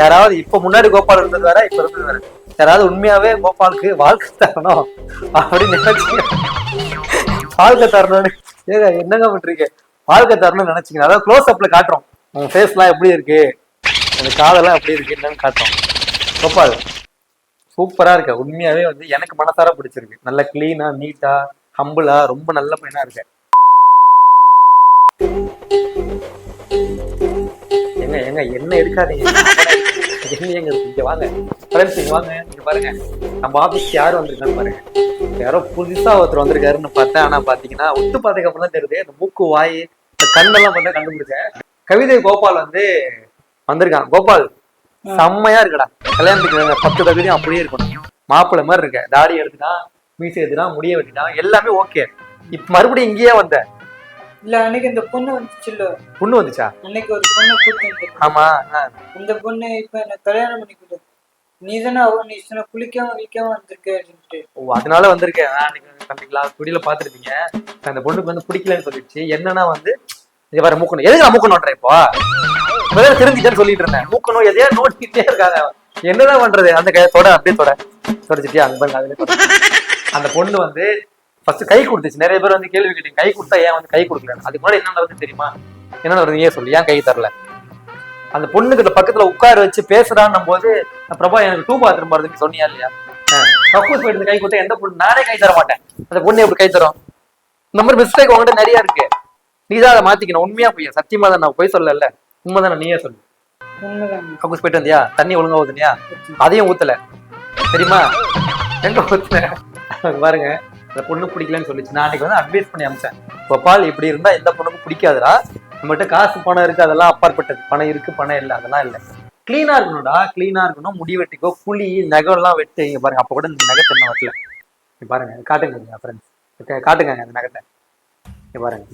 யாராவது இப்ப முன்னாடி கோபால் இருந்தது வேற, இப்ப இருந்தது வேற. யாராவது உண்மையாவே கோபாலுக்கு வாழ்க்கை தரணும் அப்படின்னு நினைச்சீங்க, வாழ்க்கை தரணும்னு ஏங்க என்னங்க பண்றீங்க, வாழ்க்கை தரணும்னு நினைச்சீங்க, அதாவது க்ளோஸ் அப்ல காட்டுறோம் உங்க ஃபேஸ் எல்லாம் எப்படி இருக்கு, அந்த காதெல்லாம் எப்படி இருக்கு என்னன்னு காட்டுறோம். கோபால் சூப்பரா இருக்க, உண்மையாவே வந்து எனக்கு மனசார பிடிச்சிருக்கு. நல்ல கிளீனா நீட்டா ஹம்பிளா ரொம்ப நல்ல பையனா இருக்க. ஏங்க ஏங்க என்ன எடுக்காதீங்க, எங்க இருக்கு வாங்க ஃப்ரெண்ட்ஸ், இங்க வாங்க. இங்க பாருங்க நம்ம ஆபீஸ்க்கு யாரு வந்திருக்கான்னு பாருங்க. யாரோ புதுசா ஒருத்தர் வந்திருக்காருன்னு பார்த்தேன். ஆனா பாத்தீங்கன்னா ஒட்டு பார்த்ததுக்கு அப்புறம் தான் தெரியுது இந்த மூக்கு வாய் இந்த கண்ணெல்லாம் பார்த்தா கண்டுபிடிச்சேன். கவிதை கோபால் வந்து வந்திருக்கான். கோபால் செம்மையா இருக்கடா, கல்யாணத்துக்கு 10 தகுதியும் அப்படியே இருக்கணும், மாப்பிள்ளை மாதிரி இருக்க. தாடி எடுத்துட்டான், மீசை எடுத்துட்டான், முடிய வெட்டிட்டான், எல்லாமே ஓகே. இப்ப மறுபடியும் இங்கேயே வந்த இல்ல அன்னைக்கு இந்த பொண்ணு வந்துச்சுல்ல, பொண்ணு வந்துச்சா? அன்னைக்கு ஒரு பொண்ணு கூப்பிட்டு. ஆமா, இந்த பொண்ணு இப்ப எனக்கு கல்யாணம் பண்ணி கொடு, நீ தானே அவன், நீ சொன்ன குளிக்காம வந்திருக்கேன்ட்டு. ஓ அதனால வந்திருக்கேன். கண்டிப்பா துடியில பாத்துருப்பீங்க. அந்த பொண்ணுக்கு வந்து பிடிக்கலன்னு சொல்லிடுச்சு. என்னன்னா வந்து இது வர மூக்கணும், எதுக்கு நான் மூக்கணும்ன்ற இப்போ முதல்ல தெரிஞ்சுட்டேன்னு சொல்லிட்டு இருந்தேன். மூக்கணும் எதையா நோட்டிக்கிட்டே இருக்காங்க, என்னதான் பண்றது. அந்த தொட அப்படியே தொடச்சிட்டியா அங்க பாருங்க. அதுல அந்த பொண்ணு வந்து ஃபர்ஸ்ட் கை கொடுத்துச்சு. நிறைய பேர் வந்து கேள்வி கேட்டீங்க, கை கொடுத்தா ஏன் வந்து கை கொடுக்கல. அதுக்கு முன்னாடி என்ன நடக்குது தெரியுமா, என்ன நடக்குது ஏன் சொல்லி, ஏன் கை தரல. அந்த பொண்ணுக்கு பக்கத்துல உட்கார வச்சு பேசுறான்னும் போது, பிரபா எனக்கு 2 பாத்ரூம் போறதுன்னு சொன்னியா இல்லையா, கக்கூஸ் போயிட்டு கை கொடுத்தா எந்த பொண்ணு, நானே கை தர மாட்டேன், அந்த பொண்ணு எப்படி கை தரும். இந்த மாதிரி மிஸ்டேக் உங்ககிட்ட நிறைய இருக்கு, நீதான் அதை மாத்திக்கணும். உண்மையா போய் சத்தியமா தான் நான் போய் சொல்லல, உண்மைதானே நீயே சொல்லு. கக்கூஸ் போயிட்டு வந்தியா, தண்ணி ஒழுங்கா ஊத்துனியா, அதையும் ஊத்தல தெரியுமா, எங்க ஊத்துல பாருங்க. அந்த பொண்ணு பிடிக்கலன்னு சொல்லிச்சு. நான் அன்னைக்கு வந்து அட்வைஸ் பண்ணி அமிச்சேன், கோபால் இப்படி இருந்தா எந்த பொண்ணுக்கும் பிடிக்காதுடா, நம்மகிட்ட காசு பணம் இருக்கு அதெல்லாம் அப்பாற்பட்டது, பணம் இருக்கு பணம் இல்லை அதெல்லாம் இல்லை, கிளீனா இருக்கணும்டா, கிளீனா இருக்கணும், முடி வெட்டிக்கோ, குழி நகம் எல்லாம் வெட்டு. இங்க பாருங்க, அப்ப கூட இந்த நகத்தை என்ன வெட்டல, பாருங்க காட்டுங்க ஃப்ரெண்ட்ஸ், காட்டுங்க அந்த நகத்தை, இங்க பாருங்க.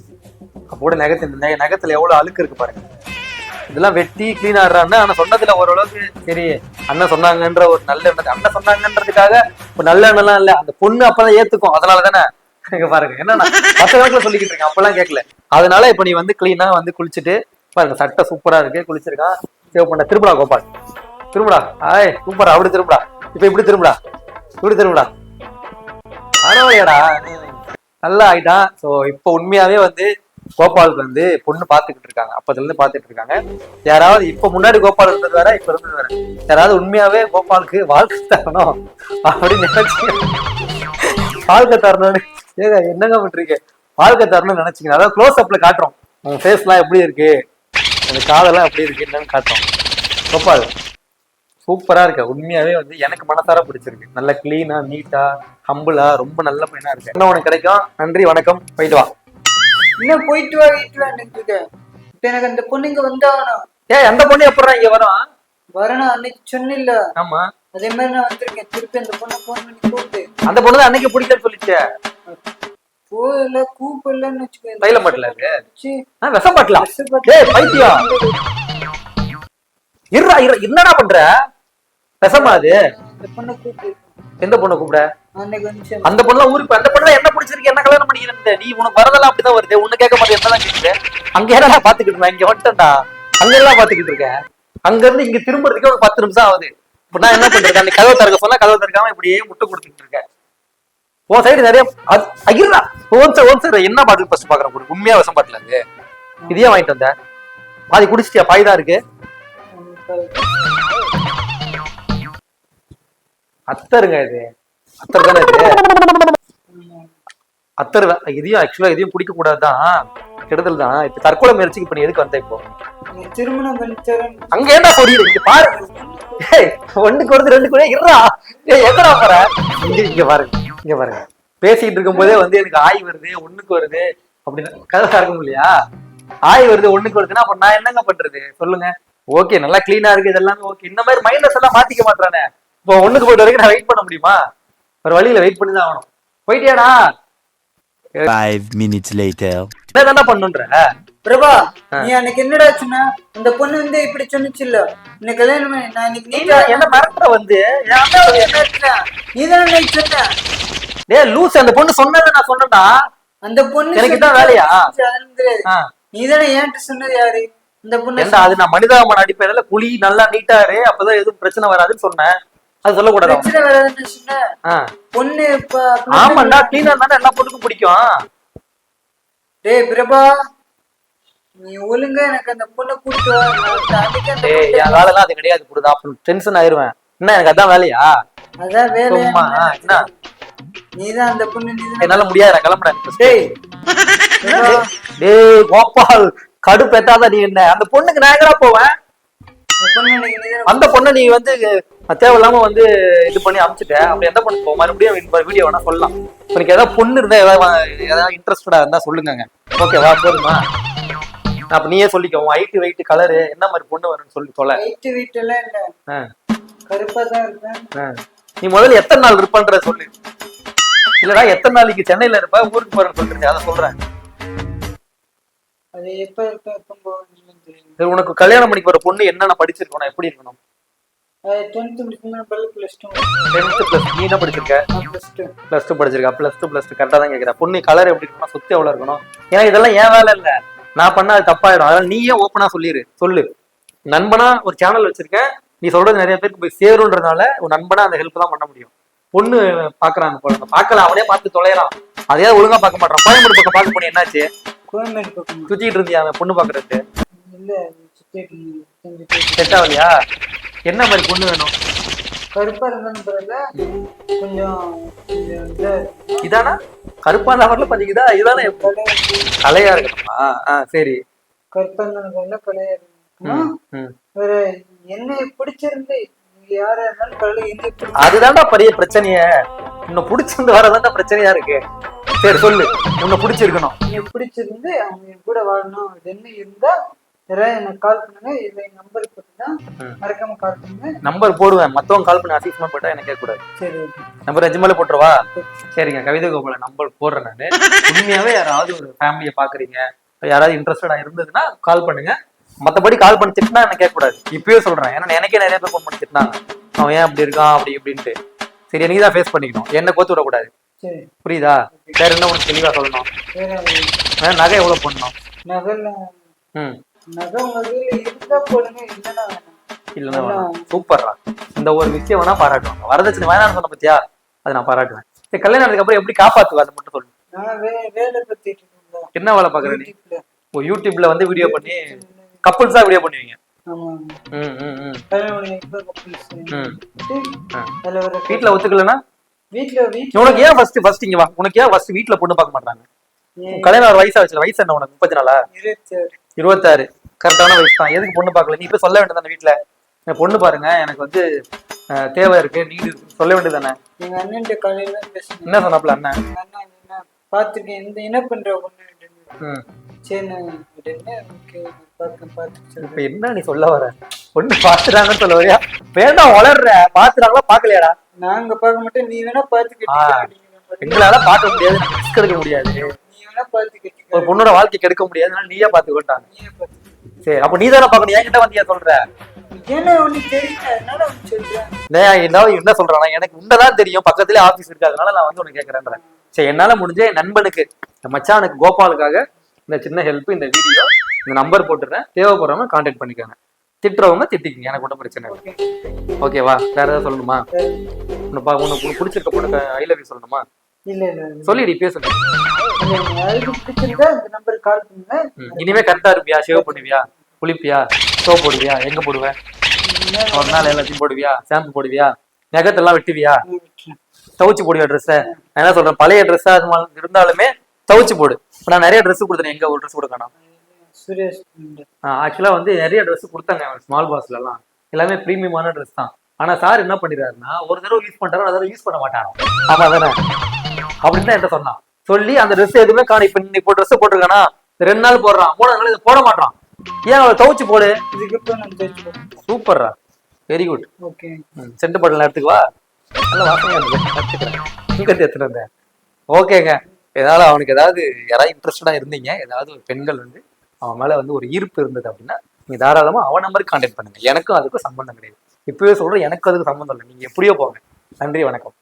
அப்போ கூட நகத்து இந்த நகத்துல எவ்வளவு அழுக்கு இருக்கு பாருங்க. இதெல்லாம் வெட்டி கிளீன் ஆடுறான்னு ஆனா சொன்னதுல ஓரளவுக்கு சரி, அண்ணன் சொன்னாங்கன்ற ஒரு நல்ல எண்ணம், அண்ணன் சொன்னாங்கன்றதுக்காக ஒரு நல்ல எண்ணம்லாம் இல்ல, அந்த பொண்ணு அப்பதான் ஏத்துக்கும். அதனால தானே இங்க பாருங்க, என்னன்னா 10 காலத்துல சொல்லிக்கிட்டு இருக்கேன், அப்பெல்லாம் கேட்கல. அதனால இப்ப நீ வந்து கிளீனா வந்து குளிச்சுட்டு பாருங்க, சட்டை சூப்பரா இருக்கு, குளிச்சிருக்கான், சேவ் பண்ண. திரும்புடா கோபால், திரும்புடா. ஆய் சூப்பரா, அப்படி திரும்புடா, இப்ப இப்படி திரும்புடா, இப்படி திரும்புடா, பரவாயில்லடா நல்லா ஆயிட்டான். சோ இப்ப உண்மையாவே வந்து கோபாலுக்கு வந்து பொண்ணு பாத்துக்கிட்டு இருக்காங்க, அப்பதுல இருந்து பாத்துட்டு இருக்காங்க. யாராவது இப்ப முன்னாடி கோபால் இருந்தது வேற, இப்ப இருந்தது வேற. யாராவது உண்மையாவே கோபாலுக்கு வாழ்க்கை தரணும் அப்படின்னு நினைச்சீங்க, வாழ்க்கை தரணும்னு ஏங்க என்னங்க பண்றீங்க, வாழ்க்கை தரணும்னு நினைச்சீங்க, அதாவது க்ளோஸ் அப்ல காட்டுறோம் உங்க ஃபேஸ் எல்லாம் எப்படி இருக்கு, அந்த காதெல்லாம் எப்படி இருக்கு என்னன்னு காட்டுறோம். கோபால் சூப்பரா இருக்க, உண்மையாவே வந்து எனக்கு மனசார பிடிச்சிருக்கு. நல்ல கிளீனா நீட்டா ஹம்பிளா ரொம்ப நல்ல பையனா இருக்கு. என்ன உனக்கு கிடைக்கும். நன்றி வணக்கம், போயிட்டு வா. இன்னும் போயிட்டு வா, வீட்டுல இருக்கேன். இப்ப எனக்கு அந்த பொண்ணு இங்க வந்தாகணும். அந்த பொண்ணு எப்படா இங்க வரும். வரணும், அன்னைக்கு சொன்னில்ல. ஆமா அதே மாதிரி நான் வந்திருக்கேன். திருப்பி அந்த பொண்ணை போன் பண்ணி கூப்பிட்டு, அந்த பொண்ணு தான் அன்னைக்கு பிடிக்கலன்னு சொல்லிச்சு. போல கூப்பிடலன்னு வச்சுக்கோ, தைல மாட்டல இருக்கு, விஷம் பாட்டலா. ஏய் பைத்தியம், இருடா என்னடா பண்ற, விஷமா அது. அந்த பொண்ணை கூப்பிட்டு. எந்த பொண்ணை கூப்பிட, அந்த பொண்ணு ஊருக்கு, அந்த பொண்ணு என்ன பிடிச்சிருக்கு, என்ன கல்யாணம் பண்ணிக்கிறேன். நீ உனக்கு வரதெல்லாம் அப்படிதான் வருது, உன்னை கேட்க மாட்டேன், என்னதான் கேட்குது. அங்க என்னடா பாத்துக்கிட்டு இருக்கேன், இங்க வந்துட்டேன்டா, அங்க எல்லாம் பாத்துக்கிட்டு இருக்கேன். அங்க இருந்து இங்க திரும்புறதுக்கு ஒரு 10 நிமிஷம் ஆகுது. இப்ப நான் என்ன பண்றேன், அந்த கதவை திறக்க சொன்னா கதவை திறக்காம இப்படியே முட்டை கொடுத்துட்டு இருக்கேன். உன் சைடு நிறைய ஐயா ஓன் என்ன பாட்டு ஃபர்ஸ்ட் பாக்குறேன், உண்மையா விஷம் பாட்டுல இருக்கு. இதையே வாங்கிட்டு வந்த, பாதி குடிச்சிட்டியா, பாய்தான் இருக்கு. அத்தருங்க இது, அத்தர் தானே இது, அத்தர். இதையும் ஆக்சுவலா இதையும் குடிக்க கூடாதுதான், கெடுதல் தான். இப்ப தற்கொலை முயற்சிக்கு இப்ப நீ எதுக்கு வந்த, இப்போ திருமணம் பண்ணித்தரேன். அங்க என்ன கொடியில இங்க பாரு, ஒண்ணுக்கு வருது ரெண்டு கூட இருறா, எங்கடா போற, இங்க பாருங்க, இங்க பாருங்க. பேசிட்டு இருக்கும் போதே வந்து எனக்கு ஆய் வருது, ஒண்ணுக்கு வருது அப்படின்னு கதை இருக்கும் இல்லையா, ஆய் வருது ஒண்ணுக்கு வருதுன்னா அப்ப நான் என்னங்க பண்றது சொல்லுங்க. ஓகே நல்லா கிளீனா இருக்கு, இதெல்லாம் ஓகே. இந்த மாதிரி மைண்ட்லெஸ் எல்லாம் மாத்திக்க மாட்டானே. இப்போ ஒண்ணுக்கு போயிட்டு வரைக்கும் நான் வெயிட் பண்ண முடியுமா, ஒரு வழியில வெயிட் பண்ணி தான் ஆகணும். போயிட்டியாடா. 5 minutes later. என்ன பண்ணுன்ற பிரபா, நீ அன்னைக்கு என்னடா சொன்ன, அந்த பொண்ணு வந்து இப்படி சொன்னிச்சு இல்ல, இன்னைக்கு கல்யாணம் நான் இன்னைக்கு நீ என்ன மிரட்டுற வந்து, நீதானே சொன்ன. டே லூஸ், அந்த பொண்ணு சொன்னதை நான் சொன்னேன்டா. அந்த பொண்ணு எனக்கு தான் வேலையா, நீதானே ஏன்ட்டு சொன்னது யாரு, இந்த பொண்ணு ஏன்டா அது நான் மனிதாபமான அடிப்படையில குழி நல்லா நீட்டாரு அப்பதான் எதுவும் பிரச்சனை வராதுன்னு சொன்னேன். அது சொல்லக்கூடாது. பிரச்சனை வராதுன்னு சொன்ன ஆ. பொண்ணு இப்ப ஆமாண்டா கிளீனா இருந்தா எல்லா பொண்ணுக்கும் பிடிக்கும். டேய் பிரபா, நீ ஒழுங்கா எனக்கு அந்த பொண்ணை கூட்டிட்டு வா. அதுக்கு அந்த ஏய் என் வேலைலாம் அது கிடையாது. புரியுதா? அப்புறம் டென்ஷன் ஆயிருவேன். என்ன எனக்கு அதான் வேலையா? அதான் வேலையா? சும்மா என்ன நீதான் அந்த பொண்ணு, நீதான். என்னால முடியாது, நான் கிளம்புறேன். டேய் பிரபா, டேய் கோபால், கடுப்பேத்தாத நீ. என்ன அந்த பொண்ணுக்கு நான் எங்கடா போவேன்? அந்த பொண்ணு எனக்கு நீதான். அந்த பொண்ணை நீ வந்து தேவையில்லாம வந்து இது பண்ணி அனுப்பிச்சுட்ட. அப்படி எந்த பொண்ணு போகும்? மறுபடியும் வீடியோ வேணா சொல்லலாம். எனக்கு ஏதாவது பொண்ணு இருந்தா ஏதாவது இன்ட்ரெஸ்டடா இருந்தா சொல்லுங்க. ஓகேவா? போதுமா? அப்ப நீயே சொல்லிக்கோ. உன் ஹைட் வெயிட் கலரு என்ன மாதிரி பொண்ணு வரும்னு சொல்லி தொலை. வெயிட் வெயிட் எல்லாம் இல்ல, கருப்பா தான் இருப்பேன். நீ முதல்ல எத்தனை நாள் இருப்பான்ற சொல்லு. இல்லடா எத்தனை நாளைக்கு சென்னையில இருப்ப, ஊருக்கு போறேன்னு சொல்றீங்க, அதை சொல்றேன். அது எப்ப இருப்ப எப்ப போவேன்னு தெரியும். உனக்கு கல்யாணம் பண்ணிக்கு வர பொண்ணு என்னென்ன படிச்சிருக்கணும், எப்படி இருக்கணும்? 10th முடிக்கணும், +2. 10th + நீ என்ன படிச்சிருக்க? +2. +2 படிச்சிருக்கா? +2 கரெக்டா தான் கேட்கிறேன். பொண்ணு கலர் எப்படி இருக்கணும், சொத்து எவ்வளவு இருக்கணும்? ஏன்னா இதெல்லாம் ஏன் வேலை இல்ல, நான் பண்ணா அது தப்பாயிடும். அதனால நீயே ஓப்பனா சொல்லு. நண்பனா ஒரு சேனல் வச்சிருக்கேன், நீ சொல்றது நிறைய பேருக்கு போய் சேருன்றதுனால உன் நண்பனா அந்த ஹெல்ப் தான் பண்ண முடியும். பொண்ணு பாக்குறாங்க, பொண்ணு பார்க்கல, அவனே பார்த்து தொலைறான், அதே ஒழுங்கா பார்க்க மாட்டான். கோயம்புத்தூர் பக்கம் பார்க்க போனி என்னாச்சு? கோயம்பேடு பக்கம் சுத்திட்டு இருந்தியா அவன் பொண்ணு பாக்குறதுக்கு? இல்ல, சுத்திட்டு செட் ஆகலையா? என்ன மாதிரி பொண்ணு வேணும்? கருப்பா இருந்தாலும் பரவாயில்ல, கொஞ்சம் இதானா கருப்பா நபர்ல பாத்தீங்கதா? இதுதானே கலையா இருக்கணுமா? சரி. கருப்பா இருந்தாலும் பரவாயில்ல, கலையா இருக்கணும். வேற என்ன பிடிச்சிருந்து யாரா இருந்தாலும் பரவாயில்ல. அதுதான்டா பெரிய பிரச்சனையே. இன்னும் பிடிச்சிருந்து வரதான்டா பிரச்சனையா இருக்கு. சரி சொல்லு, உன்னை பிடிச்சிருக்கணும். நீ பிடிச்சிருந்து அவங்க கூட வாழணும். அது என்ன இருந்தா எனக்கு கால் பண்ணுங்க. இது என் நம்பர் போட்டுதான், மறக்காம கால் பண்ணுங்க. நம்பர் போடுவேன், மத்தவங்க கால் பண்ணி அசிஸ்மா போட்டா எனக்கு கேட்க கூடாது. சரி, நம்பர் நிஜமாலே போட்டுருவா? சரிங்க, கவிதை கோபால நம்பர் போடுறேன் நானு. உண்மையாவே யாராவது ஒரு ஃபேமிலியை பாக்குறீங்க, யாராவது இன்ட்ரெஸ்டடா இருந்ததுன்னா கால் பண்ணுங்க. மத்தபடி கால் பண்ணி திட்டினா என்ன கேட்க கூடாது. இப்பயே சொல்றேன், ஏன்னா எனக்கே நிறைய பேர் ஃபோன் பண்ணி திட்டினாங்க, அவன் ஏன் அப்படி இருக்கான் அப்படி இப்படின்ட்டு. சரி, எனக்கு தான் ஃபேஸ் பண்ணிக்கணும், என்ன கோத்து விடக்கூடாது. புரியுதா? வேற என்ன உனக்கு தெளிவா சொல்லணும்? நகை எவ்வளவு போடணும்? நகை உங்க வீட்டுல இருந்தா போடுங்க, இல்லைன்னா சூப்பர்ரா. இந்த ஒரு விஷயம் வேணா பாராட்டுவாங்க. வரதட்சணை வேணாம்னு சொன்ன பத்தியா, அதை நான் பாராட்டுவேன். சரி, கல்யாணம் ஆனதுக்கு அப்புறம் எப்படி காப்பாத்துவா அதை மட்டும் சொல்லு. நான் வேலை பத்திட்டு இருந்தேன். என்ன வேலை பாக்குற நீ? யூடியூப்ல வந்து வீடியோ பண்ணி கப்புள்ஸா வீடியோ பண்ணுவீங்க? வீட்டுல ஒத்துக்கலன்னா உனக்கு ஏன் ஃபர்ஸ்ட் இங்க வா, உனக்கு ஏன் ஃபர்ஸ்ட் வீட்டுல பொண்ணு பார்க்க மாட்டாங்க? கல்யாணம் ஒரு வயசா வச்சு, வயசு என்ன உனக்கு? 34? 26. கரெக்டான வயசு தான். எதுக்கு பொண்ணு பார்க்கல? நீ இப்ப சொல்ல வேண்டியதானே வீட்டுல, பொண்ணு பாருங்க எனக்கு வந்து தேவை இருக்கு, நீ சொல்ல வேண்டியதானே? எங்க அண்ணன் காலையில என்ன சொன்னாப்ல அண்ணன்? பாத்துக்கேன், இந்த என்ன பண்ற பொண்ணு. இப்ப என்ன நீ சொல்ல வர? பொண்ணு பாத்துறாங்கன்னு சொல்ல வரியா? வேண்டாம் வளர்ற, பாத்துறாங்களா பாக்கலையாடா? நாங்க பார்க்க மாட்டோம், நீ வேணா பாத்துக்கிட்டு. எங்களால பார்க்க முடியாது, ரிஸ்க் எடுக்க முடியாது. நீ வேணா பாத்துக்கிட்டு, ஒரு பொண்ணோட வாழ்க்கை கெடுக்க முடியாது, நீயே பாத்துக்கிட்டாங்க. சரி, அப்ப நீ தானே பாக்கணும், என்கிட்ட வந்தியா சொல்ற? என்ன உனக்கு தெரியல, அதனால சொல்றேன். என்ன சொல்றானா, எனக்கு உன்னதான் தெரியும், பக்கத்துலயே ஆபீஸ் இருக்கு, அதனால நான் வந்து உனக்கு கேட்கறேன். சரி, என்னால முடிஞ்ச என் நண்பனுக்கு, மச்சானுக்கு கோபாலுக்காக இந்த சின்ன ஹெல்ப், இந்த வீடியோ, இந்த நம்பர் போட்டுறேன், தேவைப்படுறவங்க கான்டாக்ட் பண்ணிக்கோங்க. திட்டுறவங்க திட்டிக்கங்க, எனக்கு ஒன்றும் பிரச்சனை இல்லை. ஓகேவா? வேற ஏதாவது சொல்லணுமா? உனக்கு பிடிச்சிருக்க பொண்ணுக்கு ஐ லவ் யூ சொல்லணுமா? சொல்லிடு, இப்பயே சொல்லு. இனிமே கரெக்டா இருப்பியா? ஷேவ் பண்ணுவியா? குளிப்பியா? சோப் போடுவியா? எங்க போடுவேன்? ஒரு நாள் எல்லாத்தையும் போடுவியா? ஷாம்பு போடுவியா? நகத்தெல்லாம் வெட்டுவியா? துவைச்சு போடுவியா ட்ரெஸ்ஸ? நான் என்ன சொல்றேன், பழைய ட்ரெஸ்ஸா இருந்தாலுமே துவைச்சு போடு. நான் நிறைய ட்ரெஸ் கொடுத்தேன், எங்க ஒரு ட்ரெஸ் கொடுக்கணும்? ஆக்சுவலா வந்து நிறைய ட்ரெஸ் கொடுத்தாங்க ஸ்மால் பாஸ்ல எல்லாம், எல்லாமே பிரீமியமான ட்ரெஸ் தான். ஆனா சார் என்ன பண்ணிடுறாருன்னா, ஒரு தடவை யூஸ் பண்றாரு, ஒரு தடவை யூஸ் பண்ண மாட்டாங்க. ஆமா தானே? அப்படின்னு தான் என்கிட்ட சொன்னான். சொல்லி அந்த ட்ரெஸ் எதுவுமே காணி. இப்ப நீ இப்போ ட்ரெஸ் போட்டிருக்கானா, 2 நாள் போடுறான், 3 நாள் இதை போட மாட்டான். ஏன் அவளை துவைச்சு போடு. சூப்பர்ரா, வெரி குட். சென்ட் பாட்டில் எடுத்துக்குவா, நல்ல வாசனையா இருக்கு, எடுத்துட்டு வந்தேன். ஓகேங்க. ஏதாவது அவனுக்கு ஏதாவது யாராவது இன்ட்ரெஸ்டடா இருந்தீங்க, ஏதாவது ஒரு பெண்கள் வந்து அவன் மேல வந்து ஒரு ஈர்ப்பு இருந்தது அப்படின்னா, நீங்க தாராளமா அவன் நம்பருக்கு கான்டாக்ட் பண்ணுங்க. எனக்கும் அதுக்கும் சம்பந்தம் கிடையாது. இப்பவே சொல்றேன், எனக்கு அதுக்கு சம்பந்தம் இல்லை. நீங்க எப்படியோ போங்க. நன்றி, வணக்கம்.